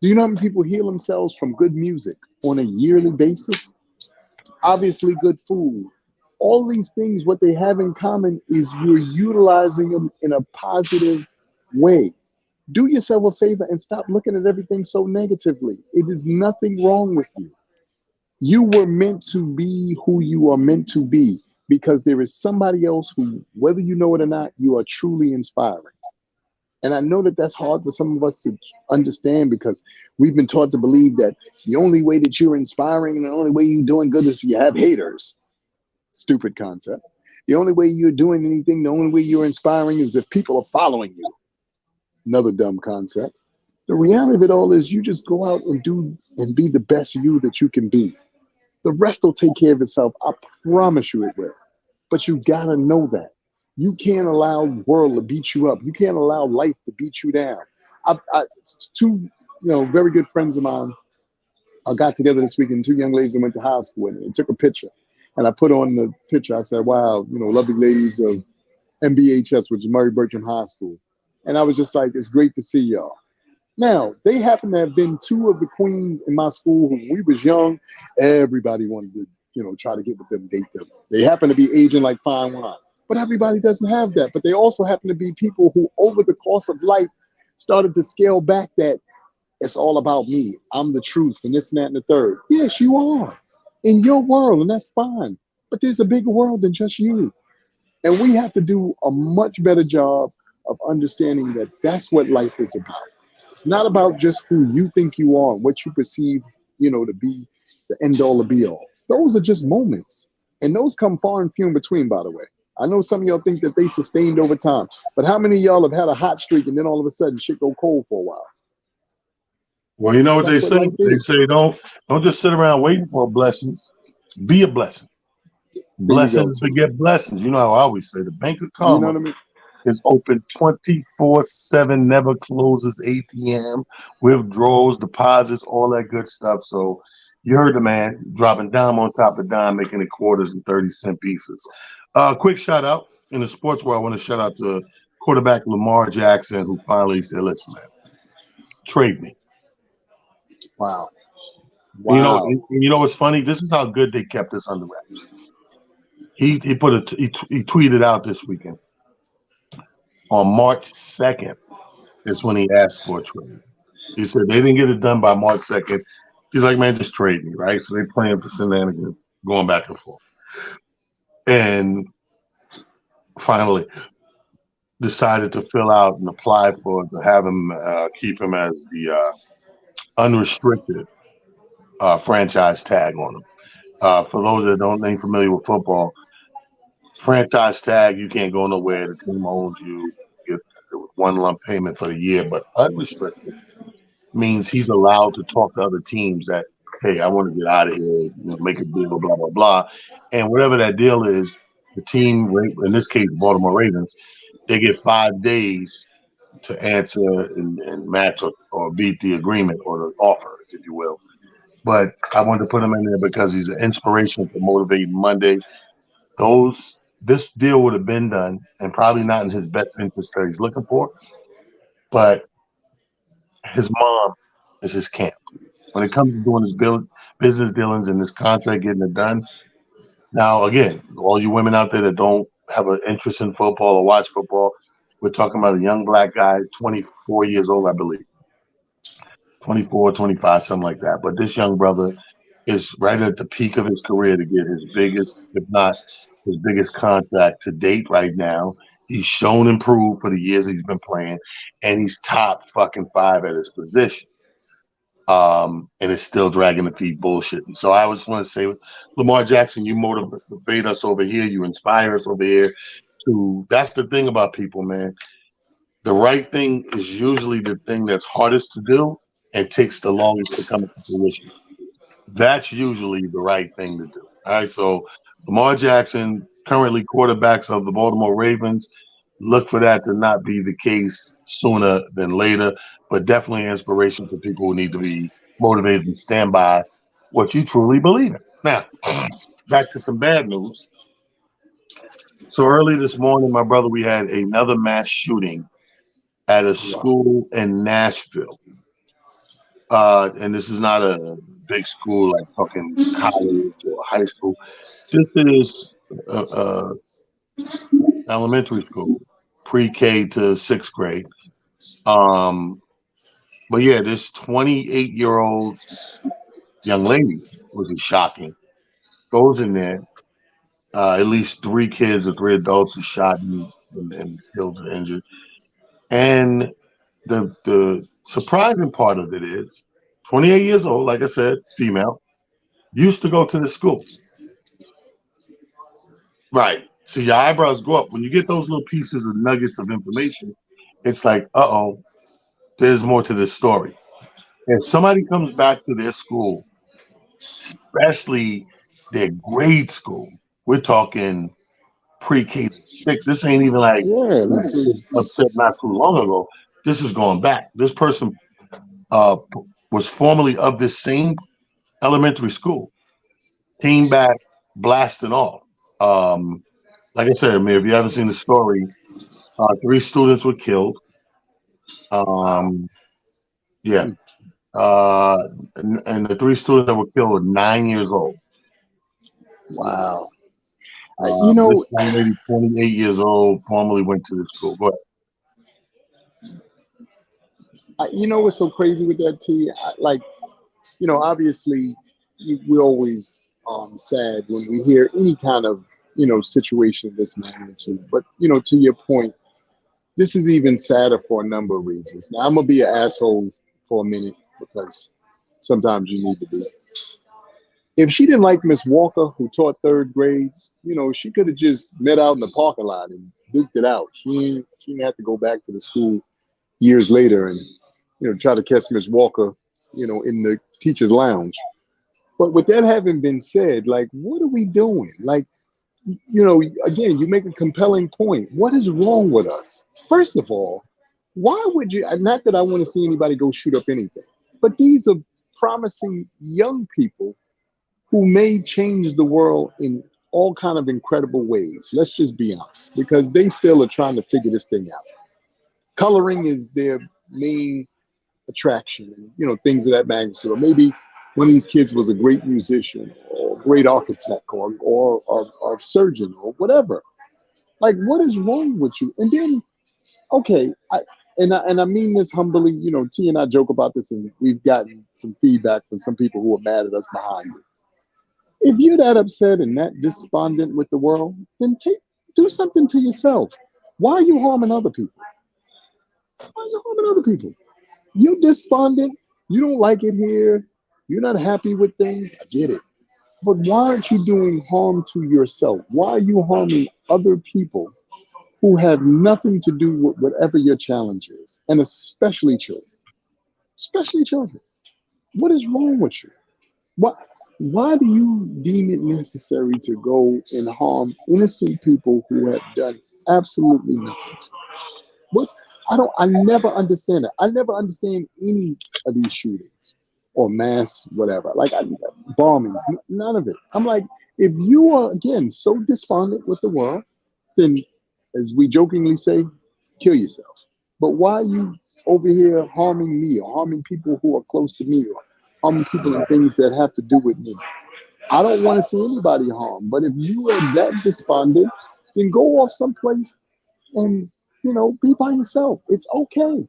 Do you know how many people heal themselves from good music on a yearly basis? Obviously, good food. All these things, what they have in common is you're utilizing them in a positive way. Do yourself a favor and stop looking at everything so negatively. It is nothing wrong with you. You were meant to be who you are meant to be because there is somebody else who, whether you know it or not, you are truly inspiring. And I know that that's hard for some of us to understand because we've been taught to believe that the only way that you're inspiring and the only way you're doing good is if you have haters. Stupid concept. The only way you're doing anything, the only way you're inspiring is if people are following you. Another dumb concept. The reality of it all is you just go out and do and be the best you that you can be. The rest will take care of itself. I promise you it will. But you gotta know that. You can't allow the world to beat you up. You can't allow life to beat you down. Two, very good friends of mine got together this weekend. Two young ladies that went to high school and took a picture. And I put on the picture. I said, "Wow, lovely ladies of MBHS, which is Murray Bertram High School." And I was just like, "It's great to see y'all." Now, they happen to have been two of the queens in my school when we was young. Everybody wanted to, try to get with them, date them. They happen to be aging like fine wine. But everybody doesn't have that. But they also happen to be people who, over the course of life, started to scale back that it's all about me. I'm the truth, and this and that and the third. Yes, you are in your world, and that's fine. But there's a bigger world than just you. And we have to do a much better job of understanding that that's what life is about. It's not about just who you think you are and what you perceive, to be the end all or be all. Those are just moments. And those come far and few in between, by the way. I know some of y'all think that they sustained over time, but how many of y'all have had a hot streak and then all of a sudden shit go cold for a while? Well, you know what they That's what say? life They is. say don't just sit around waiting for blessings. Be a blessing. There you go, Blessings too. beget blessings. You know how I always say the bank of You know karma what I mean? is open 24/7, never closes. ATM, withdrawals, deposits, all that good stuff. So you heard the man dropping dime on top of dime, making it quarters and 30-cent pieces. Quick shout out in the sports world. I want to shout out to quarterback Lamar Jackson, who finally said, "Listen, man, trade me." Wow. And Wow. you know what's funny? This is how good they kept this under wraps. He tweeted out this weekend on March 2nd is when he asked for a trade. He said they didn't get it done by March 2nd. He's like, man, just trade me, right? So they playing for shenanigans, going back and forth, and finally decided to fill out and apply for to have him keep him as the unrestricted franchise tag on him. For those that don't ain't familiar with football, franchise tag, you can't go nowhere. The team owns you. You get one lump payment for the year, but unrestricted means he's allowed to talk to other teams that, hey, I want to get out of here, make a deal, blah, blah, blah. And whatever that deal is, the team, in this case, Baltimore Ravens, they get 5 days to answer and match or beat the agreement or the offer, if you will. But I wanted to put him in there because he's an inspiration for Motivating Monday. This deal would have been done and probably not in his best interest that he's looking for, but his mom is his camp. When it comes to doing his business dealings and this contract getting it done. Now, again, all you women out there that don't have an interest in football or watch football, we're talking about a young black guy, 24 years old, I believe. 24, 25, something like that. But this young brother is right at the peak of his career to get his biggest, if not his biggest contract to date right now. He's shown improved for the years he's been playing, and he's top fucking five at his position. And it's still dragging the feet bullshitting. So I just want to say, Lamar Jackson, you motivate us over here. You inspire us over here. That's the thing about people, man. The right thing is usually the thing that's hardest to do and takes the longest to come into fruition. That's usually the right thing to do. All right. So Lamar Jackson, currently quarterbacks of the Baltimore Ravens, look for that to not be the case sooner than later, but definitely an inspiration for people who need to be motivated and stand by what you truly believe in. Now, back to some bad news. So early this morning, my brother, we had another mass shooting at a Wow. school in Nashville. And this is not a big school like fucking college or high school. This is elementary school, pre-K to sixth grade. Um, but yeah, this 28-year-old young lady, which is shocking, goes in there. At least three kids or three adults are shot and killed or injured. And the surprising part of it is 28 years old, like I said, female, used to go to the school. Right. So your eyebrows go up. When you get those little pieces of nuggets of information, it's like, uh-oh, there's more to this story. If somebody comes back to their school, especially their grade school, we're talking pre-K to six. This ain't even like Yeah, when this I was is upset not too long ago. This is going back. This person was formerly of this same elementary school, came back blasting off. Um, like I said, Amir, if you haven't seen the story, three students were killed. wow. Um, yeah. And the three students that were killed were 9 years old. Wow. You know, This young lady, 28 years old, formerly went to the school. Go you know what's so crazy with that, T? Like, obviously, we're always sad when we hear any kind of, situation of this magnitude. But, to your point, this is even sadder for a number of reasons. Now, I'm going to be an asshole for a minute because sometimes you need to be. If she didn't like Miss Walker, who taught third grade, she could have just met out in the parking lot and duked it out. She didn't have to go back to the school years later and try to catch Miss Walker, in the teacher's lounge. But with that having been said, like, what are we doing? Like, you know, again, you make a compelling point. What is wrong with us? First of all, why would you? Not that I want to see anybody go shoot up anything, but these are promising young people who may change the world in all kind of incredible ways. Let's just be honest, because they still are trying to figure this thing out. Coloring is their main attraction, and you know, things of that magnitude. Or maybe one of these kids was a great musician, or a great architect, or surgeon, or whatever. Like, what is wrong with you? And then, okay, I mean this humbly. You know, T and I joke about this, and we've gotten some feedback from some people who are mad at us behind it. If you're that upset and that despondent with the world, then do something to yourself. Why are you harming other people? Why are you harming other people? You're despondent. You don't like it here. You're not happy with things. I get it. But why aren't you doing harm to yourself? Why are you harming other people who have nothing to do with whatever your challenge is? And especially children. Especially children. What is wrong with you? Why, why do you deem it necessary to go and harm innocent people who have done absolutely nothing? What I never understand it. I never understand any of these shootings or mass whatever. Like bombings, none of it. I'm like, if you are again so despondent with the world, then as we jokingly say, kill yourself. But why are you over here harming me or harming people who are close to me or harming people and things that have to do with me? I don't want to see anybody harmed. But if you are that despondent, then go off someplace and be by yourself. It's okay.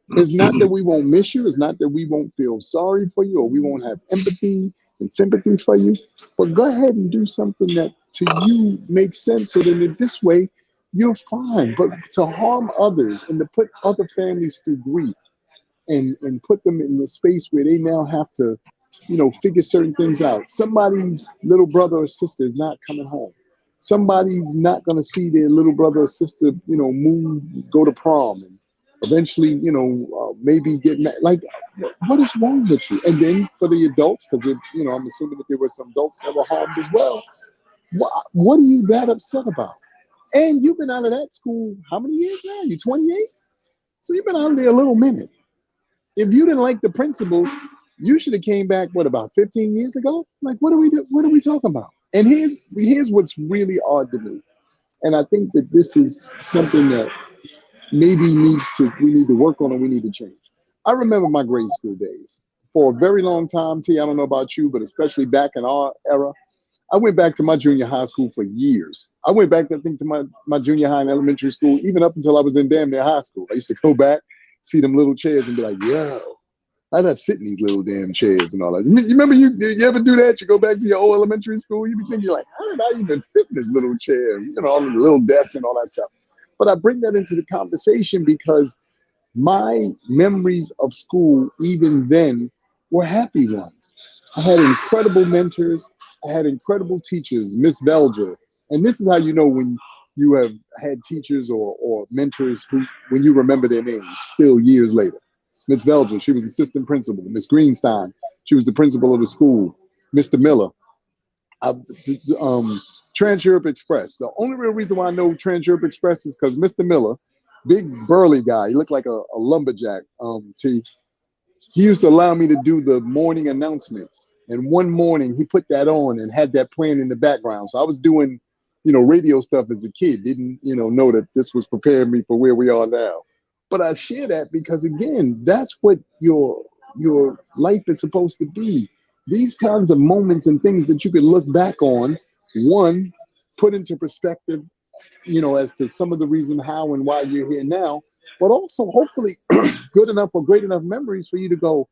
It's not that we won't miss you. It's not that we won't feel sorry for you or we won't have empathy and sympathy for you. But go ahead and do something that to you makes sense. So that in this way, you're fine. But to harm others and to put other families through grief and put them in the space where they now have to, figure certain things out. Somebody's little brother or sister is not coming home. Somebody's not going to see their little brother or sister, move, go to prom, and eventually, maybe get married. Like, what is wrong with you? And then for the adults, because I'm assuming that there were some adults that were harmed as well. What are you that upset about? And you've been out of that school how many years now? You 28? So you've been out there a little minute. If you didn't like the principal, you should have came back, what, about 15 years ago? Like, what are we talking about? And here's what's really odd to me. And I think that this is something that maybe we need to work on and we need to change. I remember my grade school days. For a very long time, T, I don't know about you, but especially back in our era, I went back to my junior high school for years. I went back, I think, to my junior high and elementary school, even up until I was in damn near high school. I used to go back, see them little chairs and be like, yo, I not sit in these little damn chairs and all that. You remember you ever do that? You go back to your old elementary school, you be thinking like, how did I even fit in this little chair? All the little desks and all that stuff. But I bring that into the conversation because my memories of school, even then, were happy ones. I had incredible mentors. I had incredible teachers, Miss Belger. And this is how you know when you have had teachers or mentors who, when you remember their names still years later. Miss Belger, she was assistant principal. Miss Greenstein, she was the principal of the school. Mr. Miller, I, Trans Europe Express. The only real reason why I know Trans Europe Express is because Mr. Miller, big burly guy, he looked like a lumberjack. He used to allow me to do the morning announcements. And one morning he put that on and had that playing in the background. So I was doing, radio stuff as a kid. Didn't, know that this was preparing me for where we are now. But I share that because again, that's what your life is supposed to be. These kinds of moments and things that you can look back on, one, put into perspective, as to some of the reason how and why you're here now, but also hopefully good enough or great enough memories for you to go,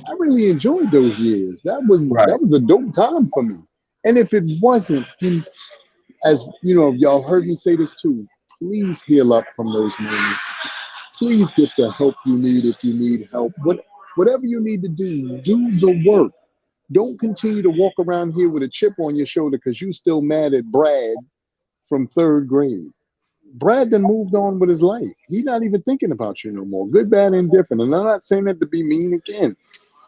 I really enjoyed those years. Right. That was a dope time for me. And if it wasn't, then as y'all heard me say this too, please heal up from those moments. Please get the help you need if you need help. Whatever you need to do the work. Don't continue to walk around here with a chip on your shoulder because you still mad at Brad from third grade. Brad done moved on with his life. He's not even thinking about you no more. Good, bad, indifferent. And I'm not saying that to be mean again.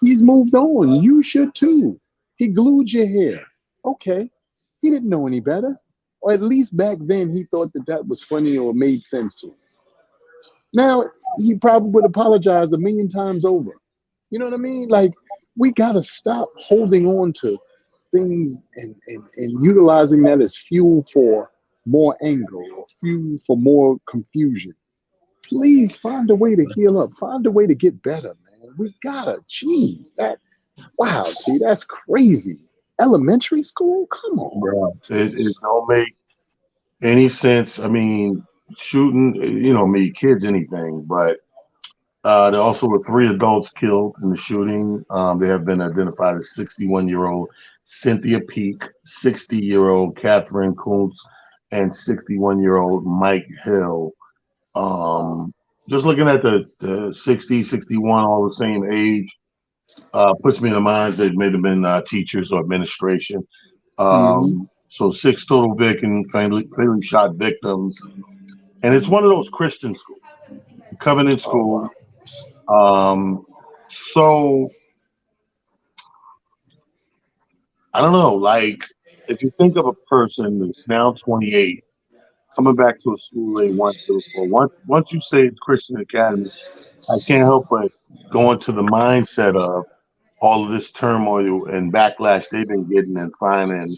He's moved on. You should too. He glued your hair. Okay. He didn't know any better. Or at least back then, he thought that that was funny or made sense to him. Now, he probably would apologize a million times over. You know what I mean? Like, we got to stop holding on to things and utilizing that as fuel for more anger or fuel for more confusion. Please find a way to heal up, find a way to get better, man. We gotta, jeez, that, wow, T, that's crazy. Elementary school? Come on. Bro, it don't make any sense. I mean, shooting, me, kids, anything, but there also were three adults killed in the shooting. They have been identified as 61-year-old Cynthia Peak, 60-year-old Catherine Kuntz, and 61-year-old Mike Hill. Um, just looking at the 60, 61, all the same age, puts me in the minds they may have been teachers or administration. Hmm. So six total victims, fatally shot victims. And it's one of those Christian schools, Covenant Oh, School. wow. Um, so I don't know, like if you think of a person that's now 28 coming back to a school they went to for once you say Christian Academy, I can't help but go into the mindset of all of this turmoil and backlash they've been getting and finding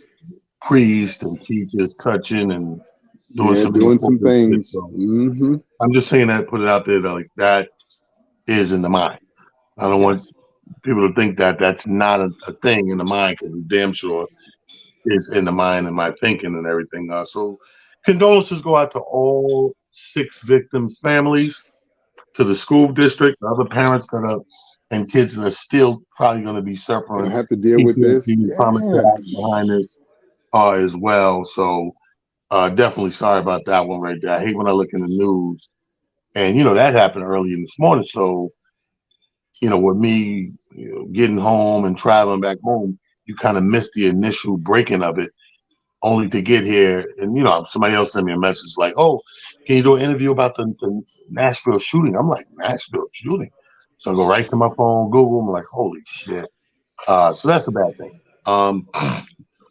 priests and teachers touching and doing Yeah, some doing some inappropriate shit. things. So Hmm. I'm just saying that, put it out there that like that is in the mind. I don't want Yes. people to think that that's not a thing in the mind because it's damn sure is in the mind and my thinking and everything. So condolences go out to all six victims' families, to the school district, the other parents that are and kids that are still probably going to be Gonna suffering have to deal with PTSD this. and trauma Yeah. attack behind this as well. So definitely sorry about that one right there. I hate when I look in the news and that happened early in this morning. So with me getting home and traveling back home, you kind of miss the initial breaking of it only to get here and somebody else sent me a message like, oh, can you do an interview about the Nashville shooting? I'm like, Nashville shooting? So I go right to my phone, Google. I'm like, holy shit. So that's a bad thing. um,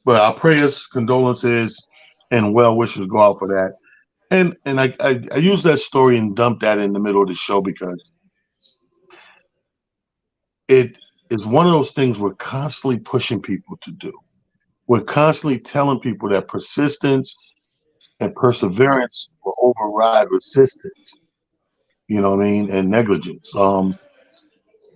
but our prayers, condolences, and well wishes go out for that. And I use that story and dump that in the middle of the show because it is one of those things we're constantly pushing people to do. We're constantly telling people that persistence and perseverance will override resistance, what I mean, and negligence.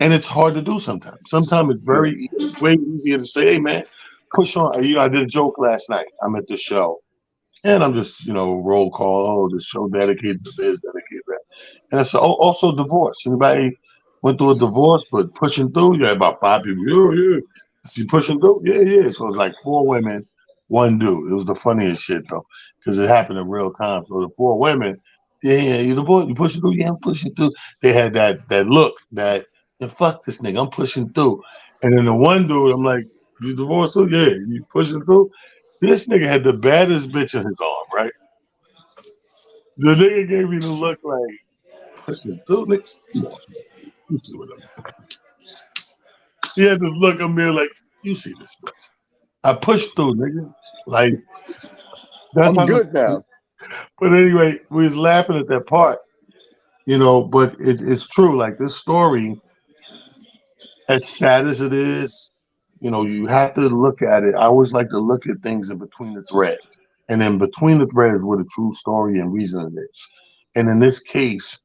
And it's hard to do sometimes. Sometimes Yeah. it's way easier to say, hey man, push on. I did a joke last night. I'm at the show. And I'm just, roll call. Oh, the show dedicated to this, dedicated to that. And I said, oh, also divorce. Anybody went through a divorce, but pushing through? You had about five people. Yeah, yeah. Is you pushing through? Yeah, yeah. So it was like four women, one dude. It was the funniest shit though, because it happened in real time. So the four women, yeah, yeah, you divorced, you pushing through? Yeah, I'm pushing through. They had that look that, yeah, fuck this nigga, I'm pushing through. And then the one dude, I'm like, you divorced too? Yeah, you pushing through? This nigga had the baddest bitch in his arm, right? The nigga gave me the look like pushing through. Nigga, come on, you see what I'm. He had this look Amir like, you see this bitch. I pushed through, nigga. Like that's I'm how. good now. But anyway, we was laughing at that part, But it's true. Like this story, as sad as it is, you have to look at it. I always like to look at things in between the threads, and then between the threads, where the true story and reason is. And in this case,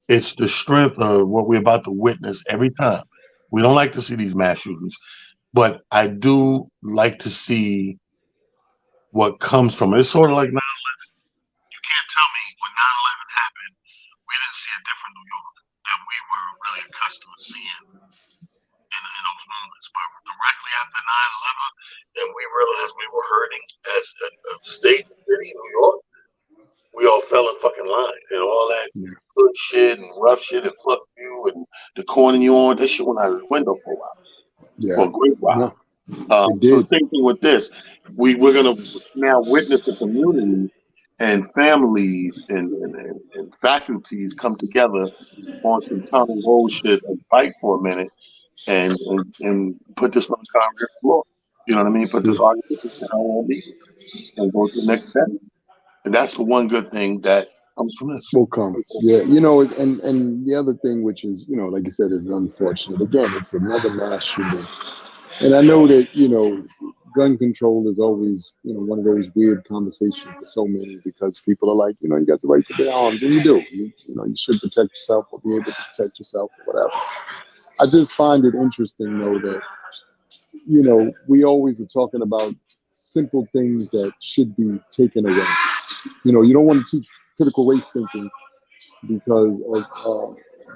it's the strength of what we're about to witness every time. We don't like to see these mass shootings, but I do like to see what comes from it. It's sort of like now, you can't tell me when 9/11 happened, we didn't see a different New York that we were really accustomed to seeing in those moments. But directly after 9/11, and we realized we were hurting as a state, city, New York, we all fell in fucking line and all that Yeah. good shit and rough shit and fuck you and the corner you on. That shit went out of the window for a while, for Yeah. a great while. No, it So the did. same thing with this. We're gonna now witness the community and families and faculties come together on some tunnel hole shit and fight for a minute and put this on the Congress floor. You know what I mean? Put Yeah. this argument to our own meetings and go to the next step. And that's the one good thing that comes from this. Will come. Yeah, and the other thing, which is, like you said, is unfortunate. Again, it's another mass shooting, and I know that gun control is always one of those weird conversations for so many because people are like, you got the right to bear arms, and you do. You should protect yourself or be able to protect yourself or whatever. I just find it interesting though that we always are talking about simple things that should be taken away. You don't want to teach critical race thinking because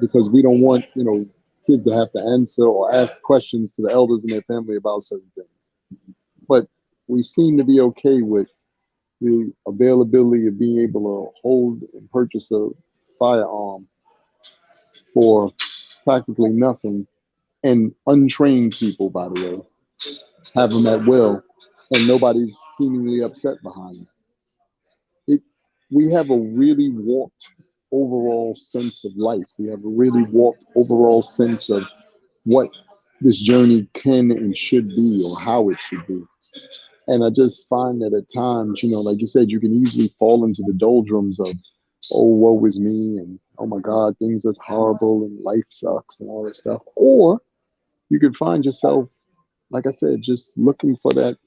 because we don't want kids to have to answer or ask questions to the elders in their family about certain things. But we seem to be okay with the availability of being able to hold and purchase a firearm for practically nothing, and untrained people, by the way, have them at will, and nobody's seemingly upset behind it. We have a really warped overall sense of life. We have a really warped overall sense of what this journey can and should be, or how it should be. And I just find that at times, like you said, you can easily fall into the doldrums of, oh, woe is me, and oh my God, things are horrible, and life sucks, and all this stuff. Or you could find yourself, like I said, just looking for that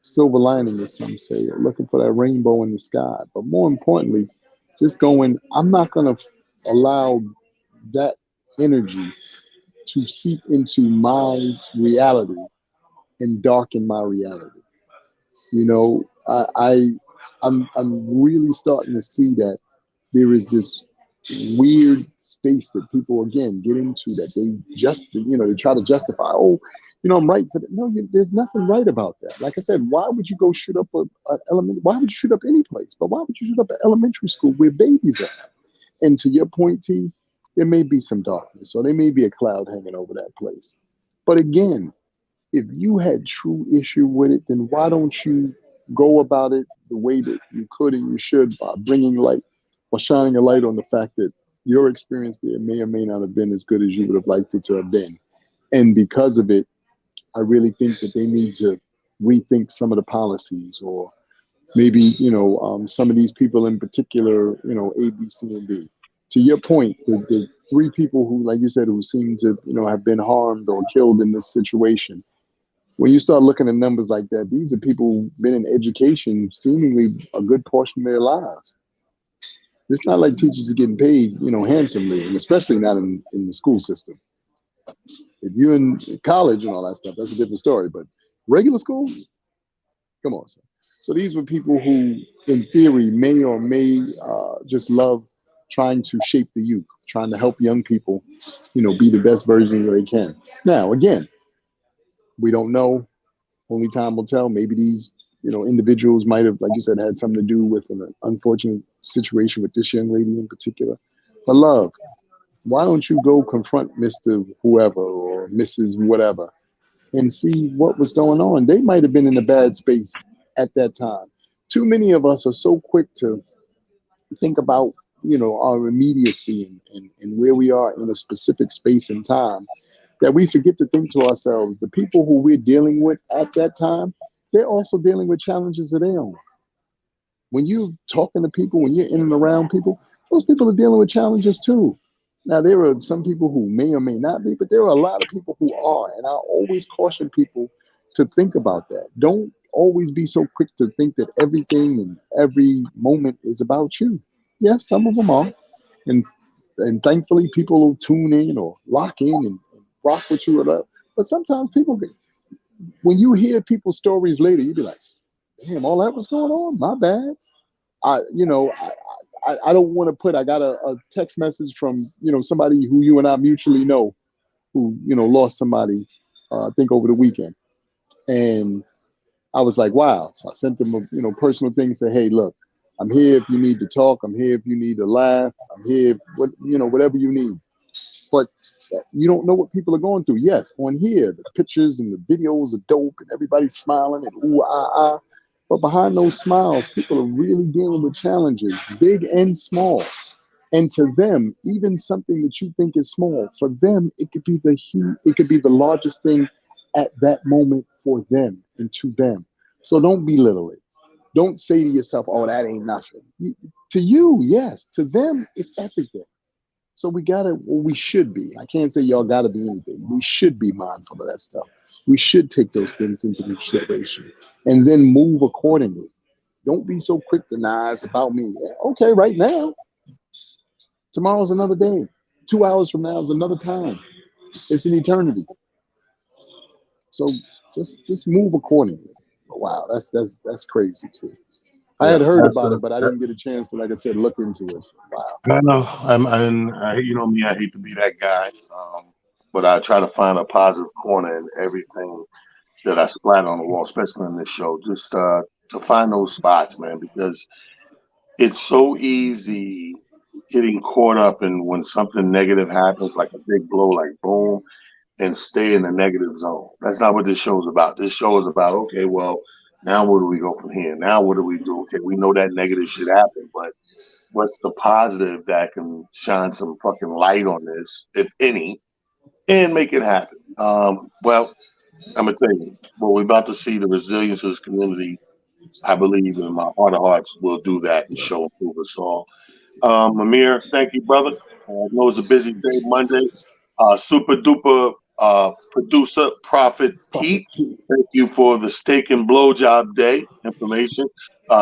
silver lining, as some say, or looking for that rainbow in the sky. But more importantly, just going, I'm not going to allow that energy to seep into my reality and darken my reality. You know, I'm really starting to see that there is this weird space that people again get into, that they they try to justify, oh, I'm right for that. No, there's nothing right about that. Like I said, why would you go shoot up a element? Why would you shoot up any place? But why would you shoot up an elementary school where babies are? And to your point, T, there may be some darkness, or there may be a cloud hanging over that place. But again, if you had true issue with it, then why don't you go about it the way that you could and you should, by bringing light or shining a light on the fact that your experience there may or may not have been as good as you would have liked it to have been. And because of it, I really think that they need to rethink some of the policies, or maybe, some of these people in particular, A, B, C, and D. To your point, the three people who, like you said, who seem to, have been harmed or killed in this situation, when you start looking at numbers like that, these are people who've been in education seemingly a good portion of their lives. It's not like teachers are getting paid, handsomely, and especially not in the school system. If you're in college and all that stuff, that's a different story. But regular school, come on, son. So these were people who, in theory, may or may just love trying to shape the youth, trying to help young people, be the best versions that they can. Now, again, we don't know. Only time will tell. Maybe these, individuals might have, like you said, had something to do with an unfortunate situation with this young lady in particular. But love, why don't you go confront Mr. Whoever or Mrs. Whatever and see what was going on? They might have been in a bad space at that time. Too many of us are so quick to think about, our immediacy and where we are in a specific space and time, that we forget to think to ourselves, the people who we're dealing with at that time, they're also dealing with challenges of their own. When you're talking to people, when you're in and around people, those people are dealing with challenges too. Now, there are some people who may or may not be, but there are a lot of people who are. And I always caution people to think about that. Don't always be so quick to think that everything and every moment is about you. Yes, some of them are. And thankfully, people will tune in or lock in and rock with you. But sometimes people, when you hear people's stories later, you be like, damn, all that was going on? My bad. I don't want to put, I got a text message from, somebody who you and I mutually know, who, lost somebody, I think over the weekend. And I was like, wow. So I sent them a, personal thing, say, hey, look, I'm here if you need to talk. I'm here if you need to laugh. I'm here, whatever you need. But you don't know what people are going through. Yes, on here, the pictures and the videos are dope and everybody's smiling and ooh, ah, ah. But behind those smiles, people are really dealing with challenges, big and small. And to them, even something that you think is small, for them, it could be the huge, it could be the largest thing at that moment for them and to them. So don't belittle it. Don't say to yourself, "Oh, that ain't nothing." To you, yes. To them, it's everything. So we gotta, well, we should be. I can't say y'all gotta be anything. We should be mindful of that stuff. We should take those things into consideration and then move accordingly. Don't be so quick to nah, it's about me. Yeah, okay, right now, tomorrow's another day. 2 hours from now is another time. It's an eternity. So just move accordingly. Wow, that's crazy too. I had Yeah, heard that's about it, but I didn't get a chance to, like I said, look into it. Wow. I know. you know me. I hate to be that guy, but I try to find a positive corner in everything that I splat on the wall, especially in this show. Just to find those spots, man, because it's so easy getting caught up in when something negative happens, like a big blow, like boom, and stay in the negative zone. That's not what this show is about. This show is about, okay, well, now where do we go from here? Now what do we do? Okay, we know that negative shit happened, but what's the positive that can shine some fucking light on this, if any, and make it happen? Well, I'm gonna tell you, what we're about to see, the resilience of this community, I believe in my heart of hearts will do that and show improve us all. Amir, thank you, brother. I know it's a busy day, Monday. Super duper producer, Prophet Prophet Pete. P. Thank you for the steak and blowjob day information.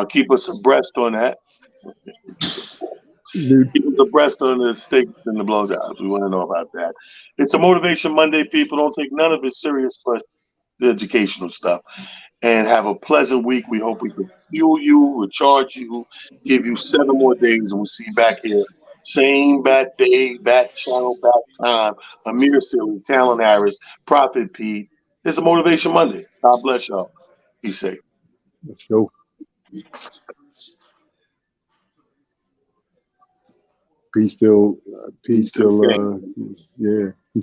Keep us abreast on that. Dude, Keep us abreast on the steaks and the blowjobs. We want to know about that. It's a Motivation Monday, people. Don't take none of it serious, but the educational stuff. And have a pleasant week. We hope we can fuel you, recharge you, give you 7 more days, and we'll see you back here. Same bat day, bat channel, bat time. Amir Silly, Talon Harris, Prophet Pete. It's a Motivation Monday. God bless y'all. Be safe. let's go. Peace Peace to the still, king. yeah.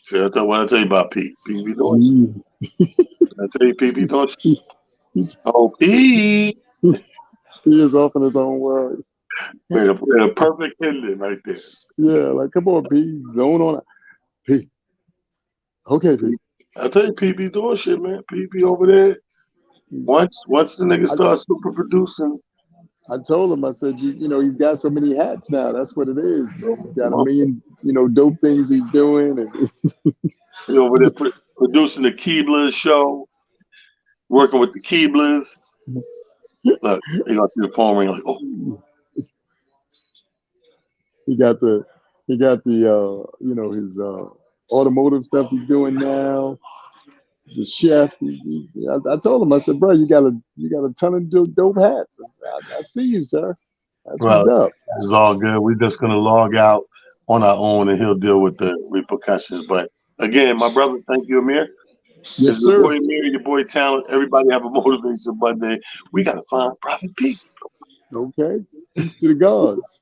See, what I tell you about Pete. Pete be doing shit. He, I tell you, Pete be doing shit. he, he Oh, Pete. is off in his own world. With a perfect ending right there. Yeah, like come on, P. Zone on it. P. Okay, P. I tell you, Pete be doing shit, man. Pete be over there. Once the nigga I, starts super producing, I told him, I said, he's got so many hats now. That's what it is, bro. He's got a motherfucker, million, dope things he's doing. And he over there producing the Keeblers show, working with the Keeblers. Look, he gonna see the phone ring like, oh, he got the, his automotive stuff he's doing now. The chef. I told him, I said, bro, you got a ton of dope hats. I see you, sir. That's what's well, up. it's all good. We're just gonna log out on our own, and he'll deal with the repercussions. But again, my brother, thank you, Amir. This Yes, is your sir. boy Amir, your boy Talent. Everybody have a motivation Monday. We gotta find Prophet Pete. Okay. Peace to the gods.